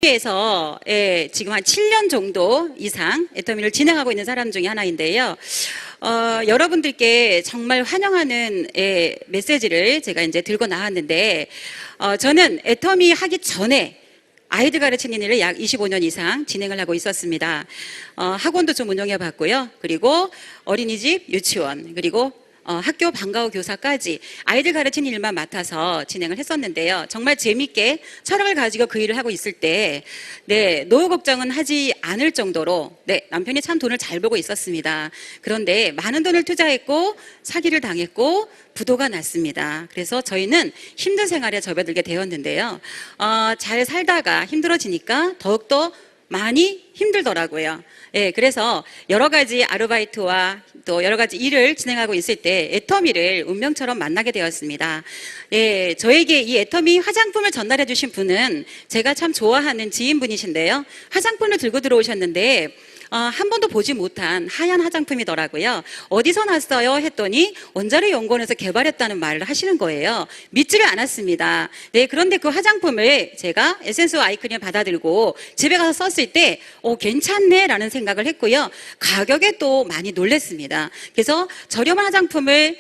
에서 지금 한 7년 정도 이상 애터미를 진행하고 있는 사람 중에 하나인데요. 여러분들께 정말 환영하는 메시지를 제가 이제 들고 나왔는데, 저는 애터미 하기 전에 아이들 가르치는 일을 약 25년 이상 진행을 하고 있었습니다. 학원도 좀 운영해 봤고요. 그리고 어린이집, 유치원, 그리고 학교 방과후 교사까지 아이들 가르치는 일만 맡아서 진행을 했었는데요. 정말 재밌게 철학을 가지고 그 일을 하고 있을 때, 노후 걱정은 하지 않을 정도로, 남편이 참 돈을 잘 벌고 있었습니다. 그런데 많은 돈을 투자했고, 사기를 당했고, 부도가 났습니다. 그래서 저희는 힘든 생활에 접어들게 되었는데요. 잘 살다가 힘들어지니까 더욱더 많이 힘들더라고요. 그래서 여러 가지 아르바이트와 또 여러 가지 일을 진행하고 있을 때 애터미를 운명처럼 만나게 되었습니다. 저에게 이 애터미 화장품을 전달해 주신 분은 제가 참 좋아하는 지인분이신데요. 화장품을 들고 들어오셨는데 한 번도 보지 못한 하얀 화장품이더라고요. 어디서 났어요? 했더니 원자력 연구원에서 개발했다는 말을 하시는 거예요. 믿지를 않았습니다. 그런데 그 화장품을 제가 에센스 아이크림 받아들고 집에 가서 썼을 때 괜찮네 라는 생각을 했고요. 가격에 또 많이 놀랐습니다. 그래서 저렴한 화장품을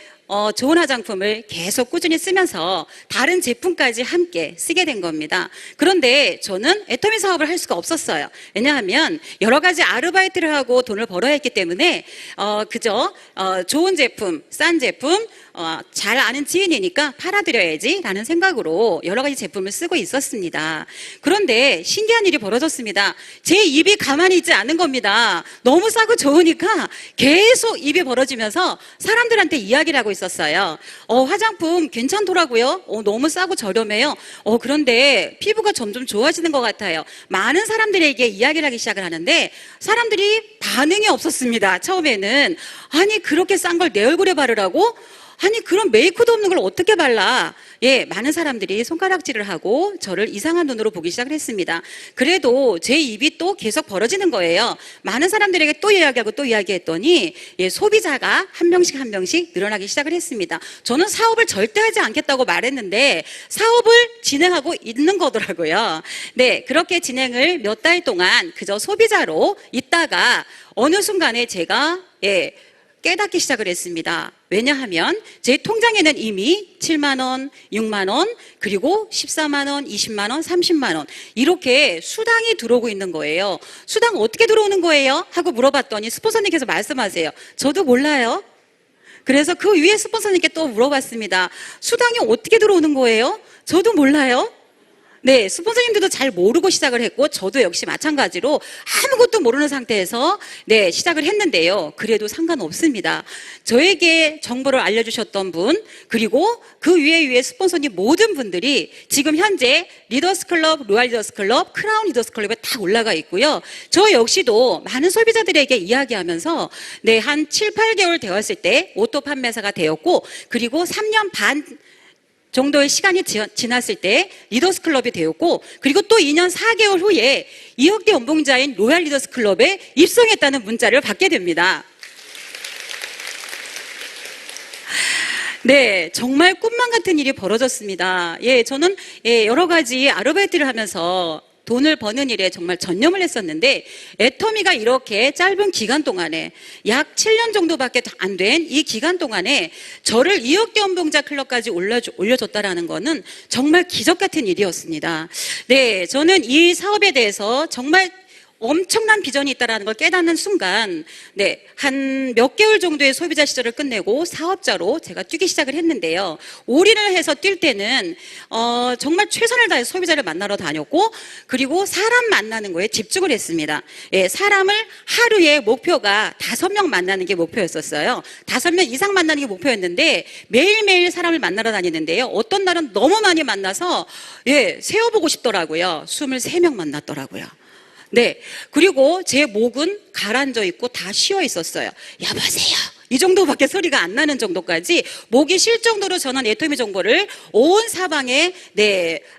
좋은 화장품을 계속 꾸준히 쓰면서 다른 제품까지 함께 쓰게 된 겁니다. 그런데 저는 애터미 사업을 할 수가 없었어요. 왜냐하면 여러 가지 아르바이트를 하고 돈을 벌어야 했기 때문에 그저 좋은 제품, 싼 제품, 잘 아는 지인이니까 팔아드려야지 라는 생각으로 여러 가지 제품을 쓰고 있었습니다. 그런데 신기한 일이 벌어졌습니다. 제 입이 가만히 있지 않은 겁니다. 너무 싸고 좋으니까 계속 입이 벌어지면서 사람들한테 이야기를 하고 있었어요. 화장품 괜찮더라고요. 너무 싸고 저렴해요. 그런데 피부가 점점 좋아지는 것 같아요. 많은 사람들에게 이야기를 하기 시작을 하는데 사람들이 반응이 없었습니다. 처음에는 아니 그렇게 싼 걸 내 얼굴에 바르라고? 아니 그런 메이크도 없는 걸 어떻게 발라? 많은 사람들이 손가락질을 하고 저를 이상한 눈으로 보기 시작을 했습니다. 그래도 제 입이 또 계속 벌어지는 거예요. 많은 사람들에게 또 이야기하고 또 이야기했더니 소비자가 한 명씩 한 명씩 늘어나기 시작을 했습니다. 저는 사업을 절대 하지 않겠다고 말했는데 사업을 진행하고 있는 거더라고요. 그렇게 진행을 몇 달 동안 그저 소비자로 있다가 어느 순간에 제가 깨닫기 시작을 했습니다. 왜냐하면 제 통장에는 이미 7만 원, 6만 원, 그리고 14만 원, 20만 원, 30만 원 이렇게 수당이 들어오고 있는 거예요. 수당 어떻게 들어오는 거예요? 하고 물어봤더니 스폰서님께서 말씀하세요. 저도 몰라요. 그래서 그 위에 스폰서님께 또 물어봤습니다. 수당이 어떻게 들어오는 거예요? 저도 몰라요. 스폰서님들도 잘 모르고 시작을 했고 저도 역시 마찬가지로 아무것도 모르는 상태에서 시작을 했는데요. 그래도 상관없습니다. 저에게 정보를 알려주셨던 분 그리고 그 위에 스폰서님 모든 분들이 지금 현재 리더스클럽, 로얄 리더스클럽, 크라운 리더스클럽에 다 올라가 있고요. 저 역시도 많은 소비자들에게 이야기하면서 한 7, 8개월 되었을 때 오토 판매사가 되었고 그리고 3년 반 정도의 시간이 지났을 때 리더스 클럽이 되었고 그리고 또 2년 4개월 후에 2억대 연봉자인 로얄 리더스 클럽에 입성했다는 문자를 받게 됩니다. 정말 꿈만 같은 일이 벌어졌습니다. 저는 여러 가지 아르바이트를 하면서 돈을 버는 일에 정말 전념을 했었는데 애터미가 이렇게 짧은 기간 동안에 약 7년 정도밖에 안 된 이 기간 동안에 저를 2억대 연봉자 클럽까지 올려줬다라는 거는 정말 기적 같은 일이었습니다. 저는 이 사업에 대해서 정말 엄청난 비전이 있다는 걸 깨닫는 순간 한 몇 개월 정도의 소비자 시절을 끝내고 사업자로 제가 뛰기 시작을 했는데요. 올인을 해서 뛸 때는 정말 최선을 다해서 소비자를 만나러 다녔고 그리고 사람 만나는 거에 집중을 했습니다. 사람을 하루에 목표가 5명 만나는 게 목표였었어요. 5명 이상 만나는 게 목표였는데 매일매일 사람을 만나러 다니는데요. 어떤 날은 너무 많이 만나서 세어보고 싶더라고요. 23명 만났더라고요. 그리고 제 목은 가라앉아 있고 다 쉬어 있었어요. 여보세요. 이 정도밖에 소리가 안 나는 정도까지 목이 쉴 정도로 저는 애터미 정보를 온 사방에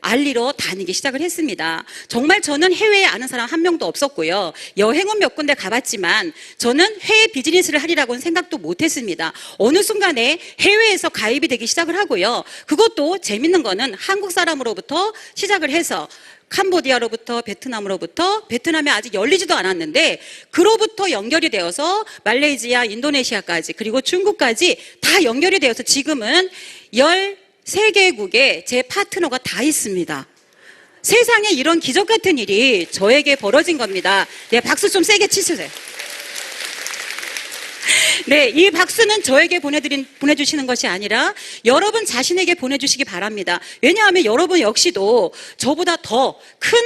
알리러 다니기 시작을 했습니다. 정말 저는 해외에 아는 사람 한 명도 없었고요. 여행은 몇 군데 가봤지만 저는 해외 비즈니스를 하리라고는 생각도 못했습니다. 어느 순간에 해외에서 가입이 되기 시작을 하고요. 그것도 재밌는 거는 한국 사람으로부터 시작을 해서 캄보디아로부터 베트남으로부터 베트남이 아직 열리지도 않았는데 그로부터 연결이 되어서 말레이시아, 인도네시아까지 그리고 중국까지 다 연결이 되어서 지금은 13개국에 제 파트너가 다 있습니다. 세상에 이런 기적 같은 일이 저에게 벌어진 겁니다. 네, 박수 좀 세게 치세요. 네, 이 박수는 저에게 보내주시는 것이 아니라 여러분 자신에게 보내주시기 바랍니다. 왜냐하면 여러분 역시도 저보다 더 큰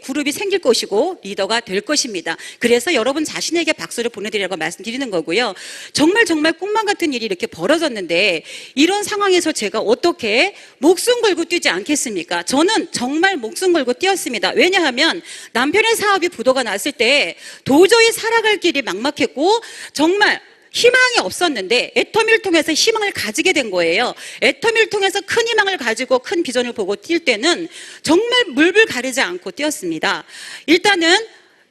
그룹이 생길 것이고 리더가 될 것입니다. 그래서 여러분 자신에게 박수를 보내드리라고 말씀드리는 거고요. 정말 꿈만 같은 일이 이렇게 벌어졌는데 이런 상황에서 제가 어떻게 목숨 걸고 뛰지 않겠습니까? 저는 정말 목숨 걸고 뛰었습니다. 왜냐하면 남편의 사업이 부도가 났을 때 도저히 살아갈 길이 막막했고 정말 희망이 없었는데 애터미를 통해서 희망을 가지게 된 거예요. 애터미를 통해서 큰 희망을 가지고 큰 비전을 보고 뛸 때는 정말 물불 가리지 않고 뛰었습니다. 일단은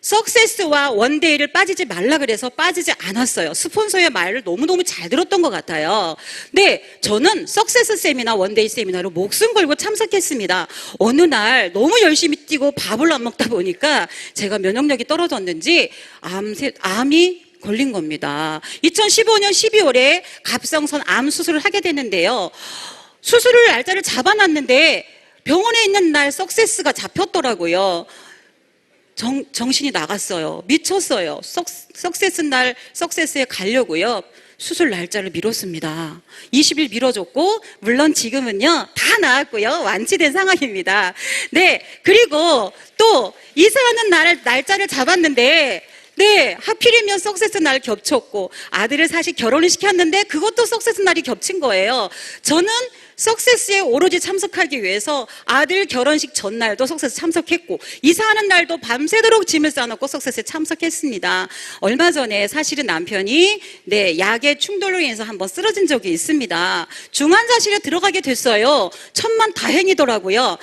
석세스와 원데이를 빠지지 말라 그래서 빠지지 않았어요. 스폰서의 말을 너무너무 잘 들었던 것 같아요. 네, 저는 석세스 세미나 원데이 세미나로 목숨 걸고 참석했습니다. 어느 날 너무 열심히 뛰고 밥을 안 먹다 보니까 제가 면역력이 떨어졌는지 암이 걸린 겁니다. 2015년 12월에 갑상선 암 수술을 하게 됐는데요. 수술을 날짜를 잡아놨는데 병원에 있는 날 석세스가 잡혔더라고요. 정신이 나갔어요. 미쳤어요. 석세스 날 석세스에 가려고요. 수술 날짜를 미뤘습니다. 20일 미뤄줬고 물론 지금은요 다 나았고요. 완치된 상황입니다. 네, 그리고 또 이사하는 날짜를 잡았는데 네, 하필이면 석세스 날 겹쳤고 아들을 사실 결혼을 시켰는데 그것도 석세스 날이 겹친 거예요. 저는 석세스에 오로지 참석하기 위해서 아들 결혼식 전날도 석세스 참석했고 이사하는 날도 밤새도록 짐을 싸놓고 석세스에 참석했습니다. 얼마 전에 사실은 남편이 약의 충돌로 인해서 한번 쓰러진 적이 있습니다. 중환자실에 들어가게 됐어요. 천만다행이더라고요.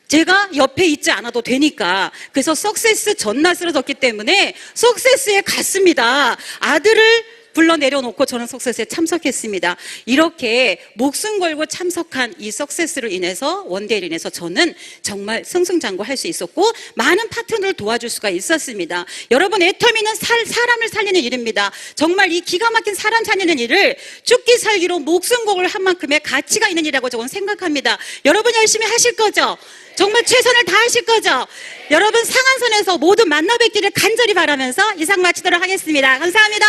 제가 옆에 있지 않아도 되니까. 그래서 석세스 전날 쓰러졌기 때문에 석세스에 갔습니다. 아들을 불러 내려놓고 저는 석세스에 참석했습니다. 이렇게 목숨 걸고 참석한 이 석세스를 인해서 원데이를 인해서 저는 정말 승승장구할 수 있었고 많은 파트너를 도와줄 수가 있었습니다. 여러분, 애터미는 사람을 살리는 일입니다. 정말 이 기가 막힌 사람 살리는 일을 죽기 살기로 목숨 걸고 한 만큼의 가치가 있는 일이라고 저는 생각합니다. 여러분 열심히 하실 거죠? 정말 최선을 다하실 거죠? 여러분 상한선에서 모두 만나 뵙기를 간절히 바라면서 이상 마치도록 하겠습니다. 감사합니다.